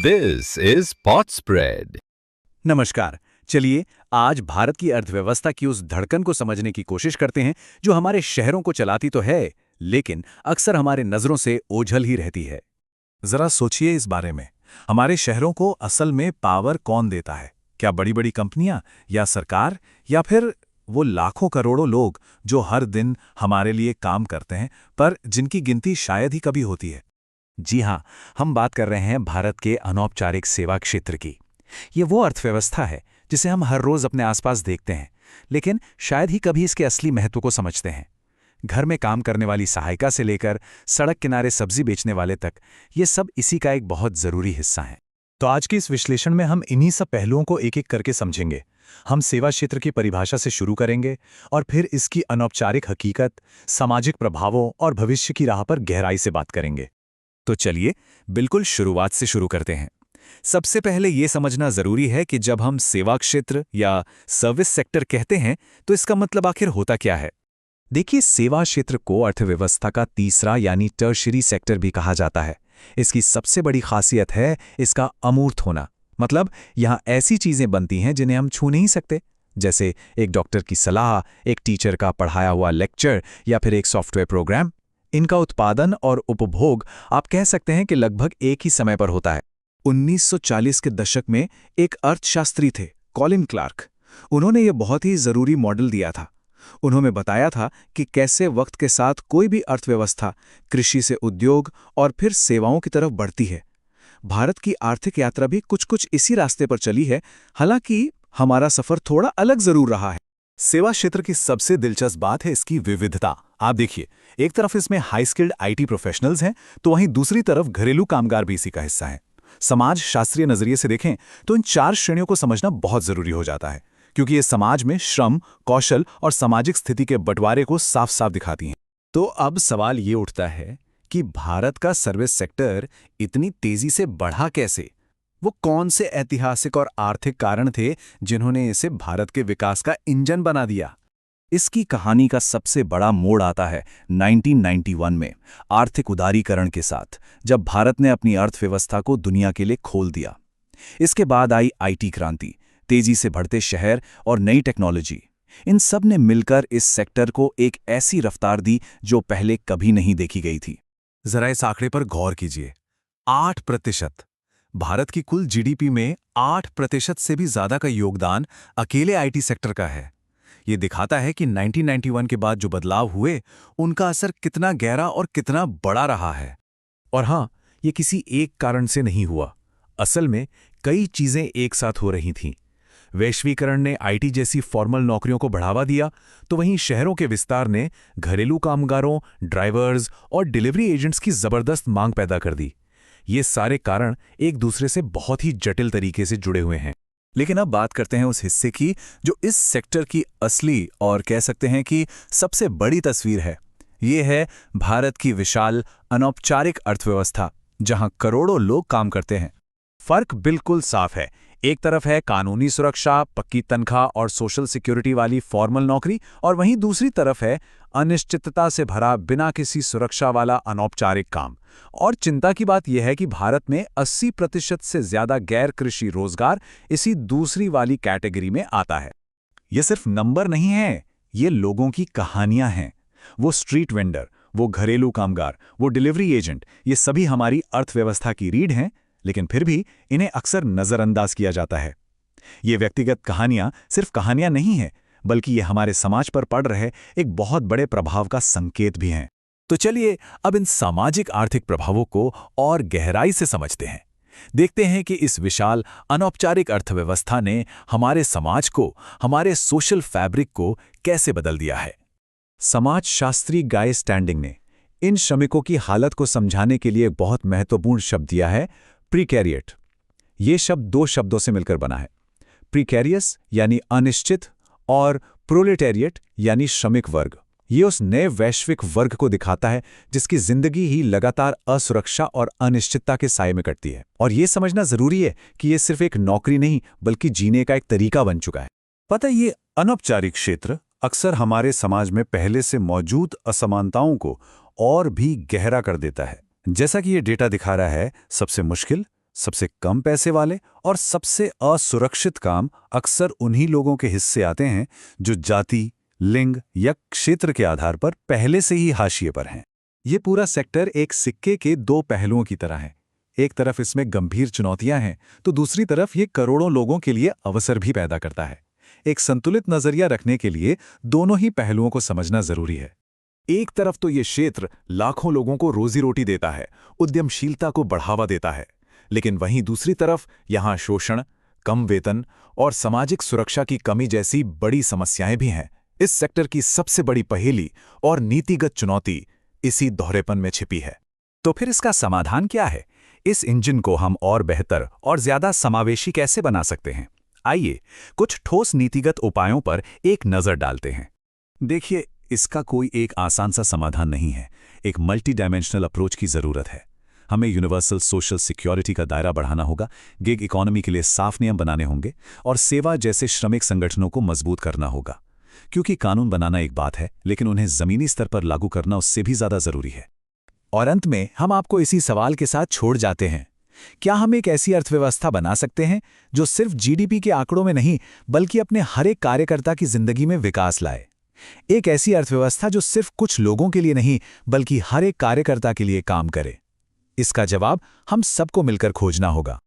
This is Pot Spread. नमस्कार। चलिए आज भारत की अर्थव्यवस्था की उस धड़कन को समझने की कोशिश करते हैं जो हमारे शहरों को चलाती तो है, लेकिन अक्सर हमारे नजरों से ओझल ही रहती है। जरा सोचिए इस बारे में। हमारे शहरों को असल में पावर कौन देता है? क्या बड़ी बड़ी कंपनियां, या सरकार, या फिर वो लाखों करोड़ों लोग जो हर दिन हमारे लिए काम करते हैं पर जिनकी गिनती शायद ही कभी होती है? जी हाँ, हम बात कर रहे हैं भारत के अनौपचारिक सेवा क्षेत्र की। ये वो अर्थव्यवस्था है जिसे हम हर रोज अपने आसपास देखते हैं, लेकिन शायद ही कभी इसके असली महत्व को समझते हैं। घर में काम करने वाली सहायिका से लेकर सड़क किनारे सब्जी बेचने वाले तक, ये सब इसी का एक बहुत जरूरी हिस्सा है। तो आज के इस विश्लेषण में हम इन्हीं सब पहलुओं को एक एक करके समझेंगे। हम सेवा क्षेत्र की परिभाषा से शुरू करेंगे और फिर इसकी अनौपचारिक हकीकत, सामाजिक प्रभावों और भविष्य की राह पर गहराई से बात करेंगे। तो चलिए बिल्कुल शुरुआत से शुरू करते हैं। सबसे पहले ये समझना जरूरी है कि जब हम सेवा क्षेत्र या सर्विस सेक्टर कहते हैं तो इसका मतलब आखिर होता क्या है। देखिए, सेवा क्षेत्र को अर्थव्यवस्था का तीसरा यानी टर्शियरी सेक्टर भी कहा जाता है। इसकी सबसे बड़ी खासियत है इसका अमूर्त होना। मतलब यहाँ ऐसी चीजें बनती हैं जिन्हें हम छू नहीं सकते, जैसे एक डॉक्टर की सलाह, एक टीचर का पढ़ाया हुआ लेक्चर या फिर एक सॉफ्टवेयर प्रोग्राम। इनका उत्पादन और उपभोग आप कह सकते हैं कि लगभग एक ही समय पर होता है। 1940 के दशक में एक अर्थशास्त्री थे, कॉलिन क्लार्क। उन्होंने ये बहुत ही जरूरी मॉडल दिया था। उन्होंने बताया था कि कैसे वक्त के साथ कोई भी अर्थव्यवस्था कृषि से उद्योग और फिर सेवाओं की तरफ बढ़ती है। भारत की आर्थिक यात्रा भी कुछ कुछ इसी रास्ते पर चली है, हालांकि हमारा सफर थोड़ा अलग जरूर रहा है। सेवा क्षेत्र की सबसे दिलचस्प बात है इसकी विविधता। आप देखिए, एक तरफ इसमें हाई स्किल्ड आईटी प्रोफेशनल्स हैं, तो वहीं दूसरी तरफ घरेलू कामगार भी इसी का हिस्सा हैं। समाज शास्त्रीय नजरिए से देखें तो इन चार श्रेणियों को समझना बहुत जरूरी हो जाता है, क्योंकि ये समाज में श्रम, कौशल और सामाजिक स्थिति के बंटवारे को साफ साफ दिखाती हैं। तो अब सवाल ये उठता है कि भारत का सर्विस सेक्टर इतनी तेजी से बढ़ा कैसे? वो कौन से ऐतिहासिक और आर्थिक कारण थे जिन्होंने इसे भारत के विकास का इंजन बना दिया? इसकी कहानी का सबसे बड़ा मोड़ आता है 1991 में, आर्थिक उदारीकरण के साथ, जब भारत ने अपनी अर्थव्यवस्था को दुनिया के लिए खोल दिया। इसके बाद आई आईटी क्रांति, तेजी से बढ़ते शहर और नई टेक्नोलॉजी। इन सब ने मिलकर इस सेक्टर को एक ऐसी रफ्तार दी जो पहले कभी नहीं देखी गई थी। जरा इस आंकड़े पर गौर कीजिए, 8%। भारत की कुल जीडीपी में 8% से भी ज्यादा का योगदान अकेले आईटी सेक्टर का है। ये दिखाता है कि 1991 के बाद जो बदलाव हुए, उनका असर कितना गहरा और कितना बड़ा रहा है। और हाँ, ये किसी एक कारण से नहीं हुआ। असल में कई चीजें एक साथ हो रही थीं। वैश्वीकरण ने आईटी जैसी फॉर्मल नौकरियों को बढ़ावा दिया, तो वहीं शहरों के विस्तार ने घरेलू कामगारों, ड्राइवर्स और डिलीवरी एजेंट्स की जबरदस्त मांग पैदा कर दी। ये सारे कारण एक दूसरे से बहुत ही जटिल तरीके से जुड़े हुए हैं। लेकिन अब बात करते हैं उस हिस्से की जो इस सेक्टर की असली और कह सकते हैं कि सबसे बड़ी तस्वीर है। ये है भारत की विशाल अनौपचारिक अर्थव्यवस्था, जहां करोड़ों लोग काम करते हैं। फर्क बिल्कुल साफ है। एक तरफ है कानूनी सुरक्षा, पक्की तनख्वाह और सोशल सिक्योरिटी वाली फॉर्मल नौकरी, और वहीं दूसरी तरफ है अनिश्चितता से भरा बिना किसी सुरक्षा वाला अनौपचारिक काम। और चिंता की बात यह है कि भारत में 80% से ज्यादा गैर कृषि रोजगार इसी दूसरी वाली कैटेगरी में आता है। ये सिर्फ नंबर नहीं है, ये लोगों की कहानियां हैं। वो स्ट्रीट वेंडर, वो घरेलू कामगार, वो डिलीवरी एजेंट, ये सभी हमारी अर्थव्यवस्था की रीढ़ हैं, लेकिन फिर भी इन्हें अक्सर नजरअंदाज किया जाता है। ये व्यक्तिगत कहानियां सिर्फ कहानियां नहीं हैं, बल्कि ये हमारे समाज पर पड़ रहे एक बहुत बड़े प्रभाव का संकेत भी हैं। तो चलिए अब इन सामाजिक आर्थिक प्रभावों को और गहराई से समझते हैं। देखते हैं कि इस विशाल अनौपचारिक अर्थव्यवस्था ने हमारे समाज को, हमारे सोशल फैब्रिक को कैसे बदल दिया है। समाजशास्त्री गाय स्टैंडिंग ने इन श्रमिकों की हालत को समझाने के लिए एक बहुत महत्वपूर्ण शब्द दिया है, प्रीकैरिएट। ये शब्द दो शब्दों से मिलकर बना है, प्रीकैरियस यानी अनिश्चित और प्रोलेटेरिएट यानी श्रमिक वर्ग। ये उस नए वैश्विक वर्ग को दिखाता है जिसकी जिंदगी ही लगातार असुरक्षा और अनिश्चितता के साए में कटती है। और ये समझना जरूरी है कि ये सिर्फ एक नौकरी नहीं, बल्कि जीने का एक तरीका बन चुका है। पता है, ये अनौपचारिक क्षेत्र अक्सर हमारे समाज में पहले से मौजूद असमानताओं को और भी गहरा कर देता है। जैसा कि ये डेटा दिखा रहा है, सबसे मुश्किल, सबसे कम पैसे वाले और सबसे असुरक्षित काम अक्सर उन्हीं लोगों के हिस्से आते हैं जो जाति, लिंग या क्षेत्र के आधार पर पहले से ही हाशिए पर हैं। ये पूरा सेक्टर एक सिक्के के दो पहलुओं की तरह है। एक तरफ इसमें गंभीर चुनौतियां हैं, तो दूसरी तरफ ये करोड़ों लोगों के लिए अवसर भी पैदा करता है। एक संतुलित नजरिया रखने के लिए दोनों ही पहलुओं को समझना जरूरी है। एक तरफ तो ये क्षेत्र लाखों लोगों को रोजी रोटी देता है, उद्यमशीलता को बढ़ावा देता है, लेकिन वहीं दूसरी तरफ यहाँ शोषण, कम वेतन और सामाजिक सुरक्षा की कमी जैसी बड़ी समस्याएं भी हैं। इस सेक्टर की सबसे बड़ी पहेली और नीतिगत चुनौती इसी दोहरेपन में छिपी है। तो फिर इसका समाधान क्या है? इस इंजन को हम और बेहतर और ज्यादा समावेशी कैसे बना सकते हैं? आइए कुछ ठोस नीतिगत उपायों पर एक नजर डालते हैं। देखिए, इसका कोई एक आसान सा समाधान नहीं है। एक मल्टी डायमेंशनल अप्रोच की जरूरत है। हमें यूनिवर्सल सोशल सिक्योरिटी का दायरा बढ़ाना होगा, गिग इकोनॉमी के लिए साफ नियम बनाने होंगे और सेवा जैसे श्रमिक संगठनों को मजबूत करना होगा। क्योंकि कानून बनाना एक बात है, लेकिन उन्हें जमीनी स्तर पर लागू करना उससे भी ज्यादा जरूरी है। और अंत में हम आपको इसी सवाल के साथ छोड़ जाते हैं, क्या हम एक ऐसी अर्थव्यवस्था बना सकते हैं जो सिर्फ जीडीपी के आंकड़ों में नहीं बल्कि अपने हर एक कार्यकर्ता की जिंदगी में विकास लाए? एक ऐसी अर्थव्यवस्था जो सिर्फ कुछ लोगों के लिए नहीं बल्कि हर एक कार्यकर्ता के लिए काम करे। इसका जवाब हम सबको मिलकर खोजना होगा।